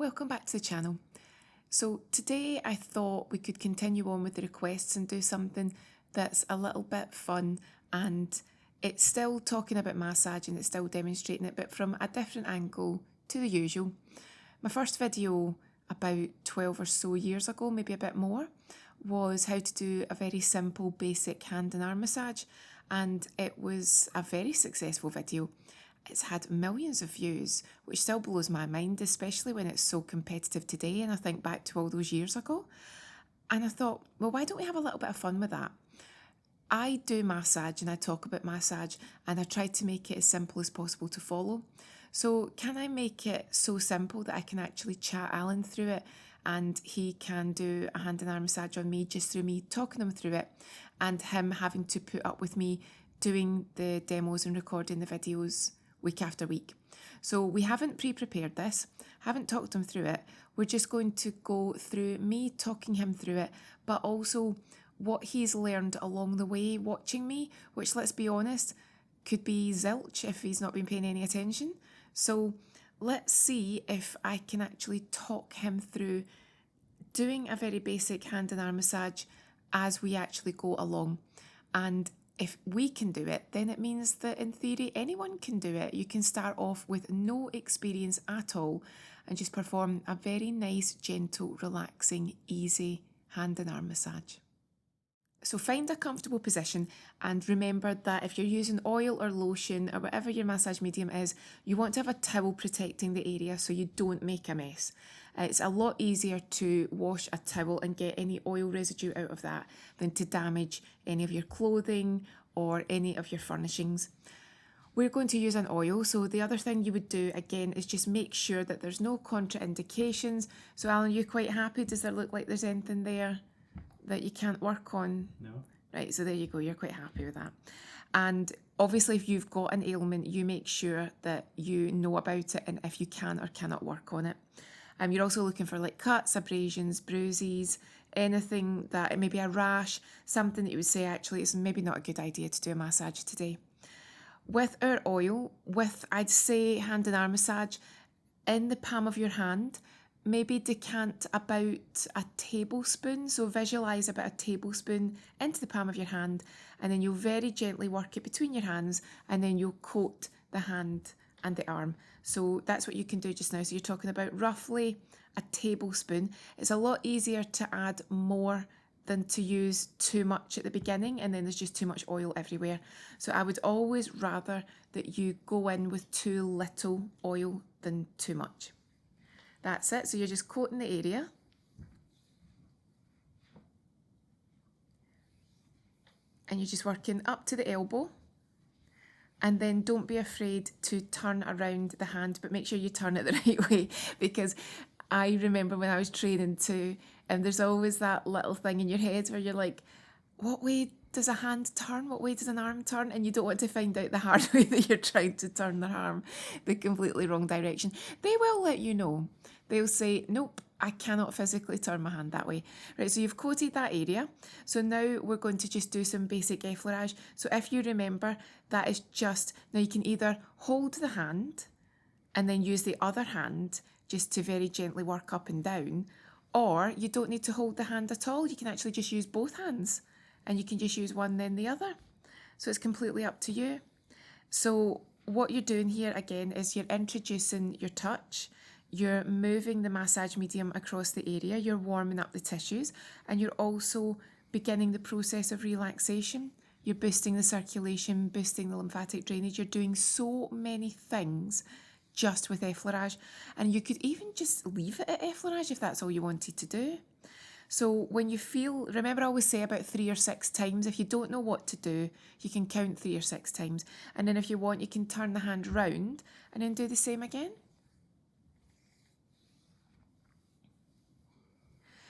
Welcome back to the channel. So today I thought we could continue on with the requests and do something that's a little bit fun, and it's still talking about massage and it's still demonstrating it, but from a different angle to the usual. My first video about 12 or so years ago, maybe a bit more, was how to do a very simple basic hand and arm massage, and it was a very successful video. It's had millions of views, which still blows my mind, especially when it's so competitive today, and I think back to all those years ago. And I thought, well, why don't we have a little bit of fun with that? I do massage and I talk about massage, and I try to make it as simple as possible to follow. So can I make it so simple that I can actually chat Alan through it, and he can do a hand and arm massage on me just through me talking him through it, and him having to put up with me doing the demos and recording the videos week after week. So we haven't pre-prepared this, haven't talked him through it. We're just going to go through me talking him through it, but also what he's learned along the way watching me, which, let's be honest, could be zilch if he's not been paying any attention. So let's see if I can actually talk him through doing a very basic hand and arm massage as we actually go along. And if we can do it, then it means that in theory anyone can do it. You can start off with no experience at all and just perform a very nice, gentle, relaxing, easy hand and arm massage. So find a comfortable position, and remember that if you're using oil or lotion or whatever your massage medium is, you want to have a towel protecting the area so you don't make a mess. It's a lot easier to wash a towel and get any oil residue out of that than to damage any of your clothing or any of your furnishings. We're going to use an oil, so the other thing you would do again is just make sure that there's no contraindications. So Alan, you quite happy? Does there look like there's anything there that you can't work on? No. Right, so there you go, you're quite happy with that. And obviously if you've got an ailment, you make sure that you know about it and if you can or cannot work on it. You're also looking for like cuts, abrasions, bruises, anything that, it may be a rash, something that you would say actually it's maybe not a good idea to do a massage today. With our oil, I'd say hand and arm massage, in the palm of your hand, maybe decant about a tablespoon, so visualise about a tablespoon into the palm of your hand, and then you'll very gently work it between your hands, and then you'll coat the hand and the arm. So that's what you can do just now. So you're talking about roughly a tablespoon. It's a lot easier to add more than to use too much at the beginning and then there's just too much oil everywhere. So I would always rather that you go in with too little oil than too much. That's it. So you're just coating the area. And you're just working up to the elbow. And then don't be afraid to turn around the hand, but make sure you turn it the right way, because I remember when I was training too, and there's always that little thing in your head where you're like, what way does a hand turn? What way does an arm turn? And you don't want to find out the hard way that you're trying to turn their arm the completely wrong direction. They will let you know. They'll say, nope, I cannot physically turn my hand that way. Right, so you've coated that area. So now we're going to just do some basic effleurage. So if you remember, that is just, now you can either hold the hand and then use the other hand just to very gently work up and down, or you don't need to hold the hand at all. You can actually just use both hands and you can just use one then the other. So it's completely up to you. So what you're doing here again is you're introducing your touch. You're moving the massage medium across the area, you're warming up the tissues, and you're also beginning the process of relaxation. You're boosting the circulation, boosting the lymphatic drainage. You're doing so many things just with effleurage. And you could even just leave it at effleurage if that's all you wanted to do. So when you feel, remember I always say about 3 or 6 times. If you don't know what to do, you can count 3 or 6 times. And then if you want, you can turn the hand round and then do the same again.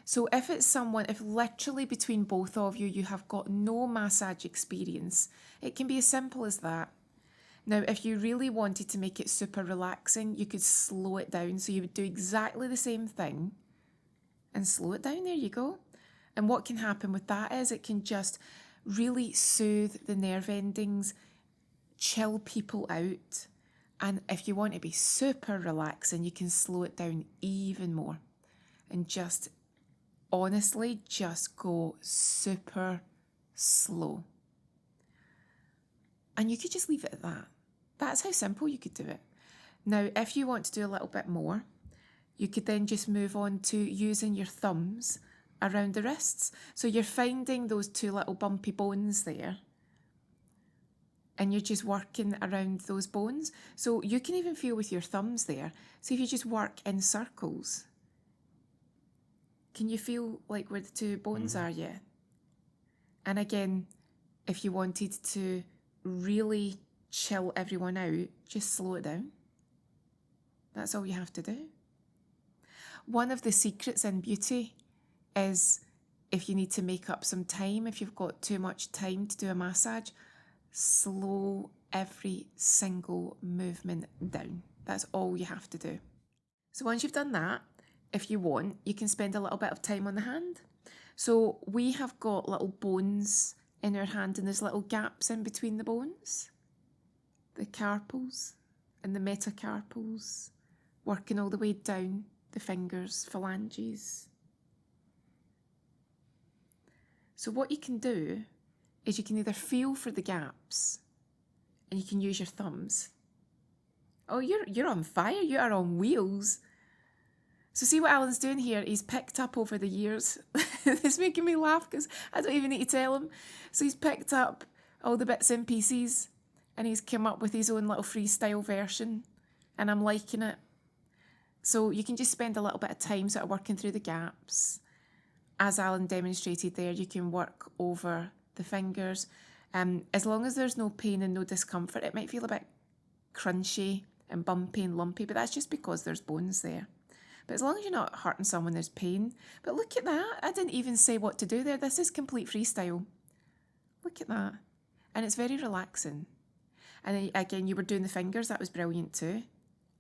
So if it's someone, if literally between both of you, you have got no massage experience, it can be as simple as that. Now, if you really wanted to make it super relaxing, you could slow it down. So you would do exactly the same thing and slow it down. There you go. And what can happen with that is it can just really soothe the nerve endings, chill people out, And if you want to be super relaxing, you can slow it down even more and just honestly just go super slow. And you could just leave it at that. That's how simple you could do it. Now, if you want to do a little bit more, you could then just move on to using your thumbs around the wrists. So you're finding those two little bumpy bones there, and you're just working around those bones. So you can even feel with your thumbs there. So if you just work in circles, can you feel like where the two bones are yet? And again, if you wanted to really chill everyone out, just slow it down. That's all you have to do. One of the secrets in beauty is if you need to make up some time, if you've got too much time to do a massage, slow every single movement down. That's all you have to do. So once you've done that, if you want, you can spend a little bit of time on the hand. So we have got little bones in our hand, and there's little gaps in between the bones. The carpals and the metacarpals, working all the way down the fingers, phalanges. So what you can do is you can either feel for the gaps, and you can use your thumbs. Oh, you're on fire, you are on wheels. So see what Alan's doing here? He's picked up over the years. It's making me laugh because I don't even need to tell him. So he's picked up all the bits and pieces, and he's come up with his own little freestyle version, and I'm liking it. So you can just spend a little bit of time sort of working through the gaps. As Alan demonstrated there, you can work over the fingers. As long as there's no pain and no discomfort, it might feel a bit crunchy and bumpy and lumpy, but that's just because there's bones there. But as long as you're not hurting someone, there's pain. But look at that. I didn't even say what to do there. This is complete freestyle. Look at that. And it's very relaxing. And then, again, you were doing the fingers. That was brilliant too.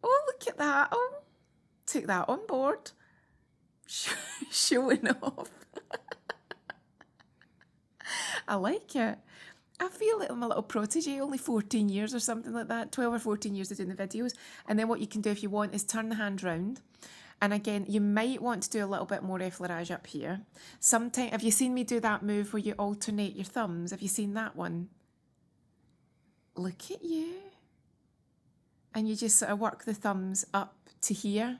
Oh, look at that. Oh, take that on board. Showing off. I like it. I feel like I'm a little protege, only 14 years or something like that, 12 or 14 years of doing the videos. And then what you can do if you want is turn the hand round. And again, you might want to do a little bit more effleurage up here. Sometimes, have you seen me do that move where you alternate your thumbs? Have you seen that one? Look at you. And you just sort of work the thumbs up to here.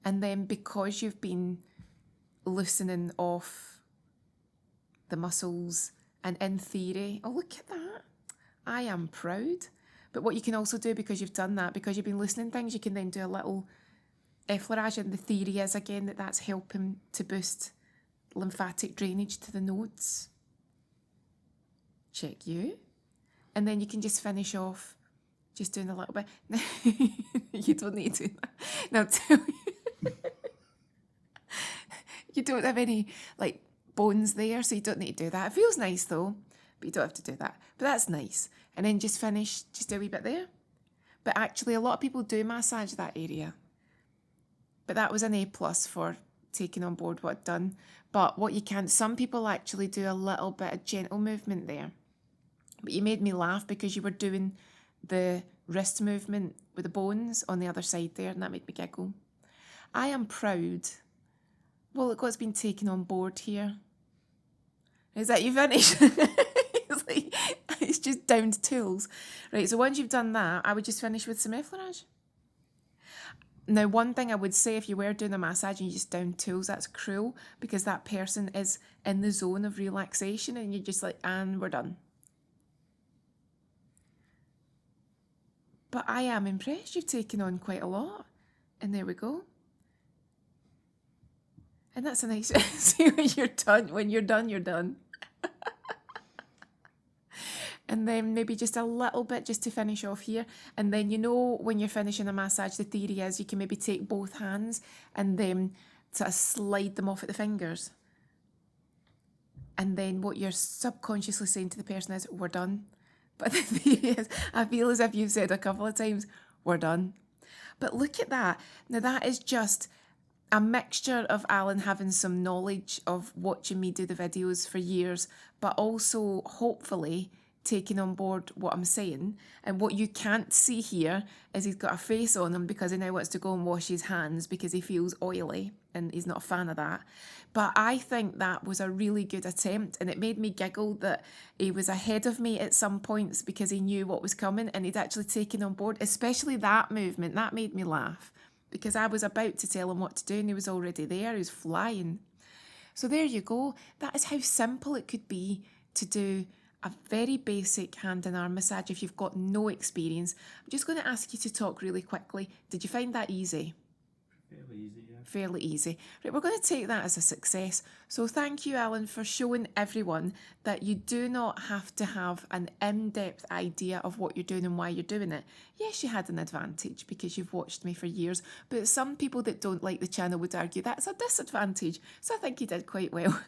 And then because you've been loosening off the muscles, and in theory, oh, look at that. I am proud. But what you can also do, because you've done that, because you've been loosening things, you can then do a little effleurage. And the theory is, again, that that's helping to boost lymphatic drainage to the nodes. Check you. And then you can just finish off just doing a little bit. You don't need to do that. Now, tell you. You don't have any like bones there, so you don't need to do that. It feels nice though, but you don't have to do that. But that's nice. And then just finish, just do a wee bit there. But actually, a lot of people do massage that area. But that was an A+ for taking on board what I'd done. But what you can, some people actually do a little bit of gentle movement there. But you made me laugh because you were doing the wrist movement with the bones on the other side there, and that made me giggle. I am proud. Well, look what's been taken on board here. Is that you finished? It's just down to tools. Right, so once you've done that, I would just finish with some effleurage. Now, one thing I would say, if you were doing a massage and you just down tools, that's cruel, because that person is in the zone of relaxation and you're just like, and we're done. But I am impressed. You've taken on quite a lot. And there we go. And that's a nice, see when you're done, you're done. And then maybe just a little bit just to finish off here. And then, you know, when you're finishing a massage, the theory is you can maybe take both hands and then sort of slide them off at the fingers. And then what you're subconsciously saying to the person is, we're done. But the theory is, I feel as if you've said a couple of times, we're done. But look at that. Now that is just a mixture of Alan having some knowledge of watching me do the videos for years, but also hopefully taking on board what I'm saying. And what you can't see here is he's got a face on him because he now wants to go and wash his hands because he feels oily and he's not a fan of that. But I think that was a really good attempt, and it made me giggle that he was ahead of me at some points because he knew what was coming and he'd actually taken on board, especially that movement. That made me laugh because I was about to tell him what to do and he was already there. He was flying. So there you go. That is how simple it could be to do a very basic hand and arm massage if you've got no experience. I'm just going to ask you to talk really quickly. Did you find that easy? Fairly easy, yeah. Fairly easy. Right, we're going to take that as a success. So thank you, Alan, for showing everyone that you do not have to have an in-depth idea of what you're doing and why you're doing it. Yes, you had an advantage because you've watched me for years, but some people that don't like the channel would argue that's a disadvantage. So I think you did quite well.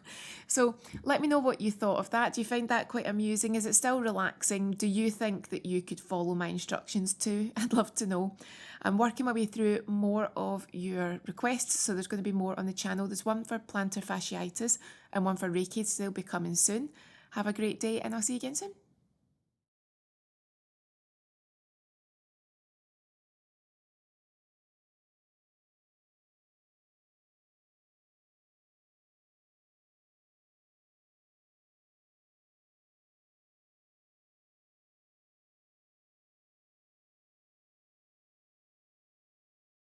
So let me know what you thought of that. Do you find that quite amusing? Is it still relaxing? Do you think that you could follow my instructions too? I'd love to know. I'm working my way through more of your requests, so there's going to be more on the channel. There's one for plantar fasciitis and one for Reiki, so they'll be coming soon. Have a great day, and I'll see you again soon.